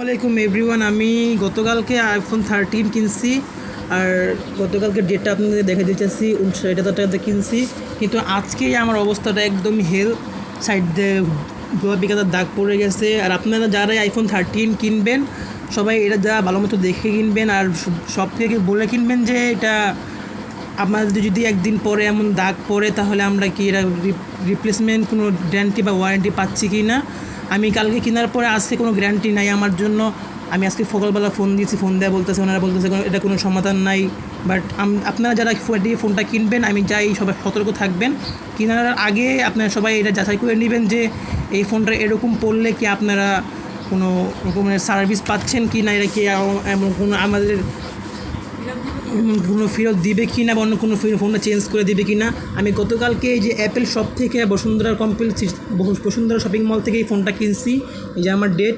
আসসালামাইকুম এভরিওয়ান। আমি গতকালকে আইফোন 13 কিনছি। আর গতকালকে ডেটটা আপনাদের দেখে দিতেছি, 59,000 টাকাতে কিনছি। কিন্তু আজকেই আমার অবস্থাটা একদম হেল, সাইড দিয়ে গোলাপি কাদার দাগ পড়ে গেছে। আর আপনারা যারাই আইফোন 13 কিনবেন সবাই এটা যা ভালো মতো দেখে কিনবেন, আর সব থেকে বলে কিনবেন যে এটা আমাদের যদি একদিন পরে এমন দাগ পড়ে তাহলে আমরা কি এটা রিপ্লেসমেন্ট কোনো গ্যারান্টি বা ওয়ারেন্টি পাচ্ছি কি না। আমি কালকে কেনার পরে আজকে কোনো গ্যারান্টি নাই আমার জন্য। আমি আজকে সকালবেলা ফোন দিয়েছি, ফোন দেওয়া বলতেছে, ওনারা বলতেছে এটা কোনো সমাধান নাই। বাট আপনারা যারা ফোনটা কিনবেন আমি চাই সবাই সতর্ক থাকবেন। কেনার আগে আপনারা সবাই এটা যাচাই করে নেবেন যে এই ফোনটা এরকম পড়লে কি আপনারা কোনো রকমের সার্ভিস পাচ্ছেন কি না, এটা কি এমন কোনো আমাদের কোনো ফেরত দিবে কি না, বা অন্য কোনো ফোনটা চেঞ্জ করে দিবে কি না। আমি গতকালকে এই যে অ্যাপেল শপ থেকে বসুন্ধরা শপিং মল থেকে এই ফোনটা কিনছি। এই যে আমার ডেট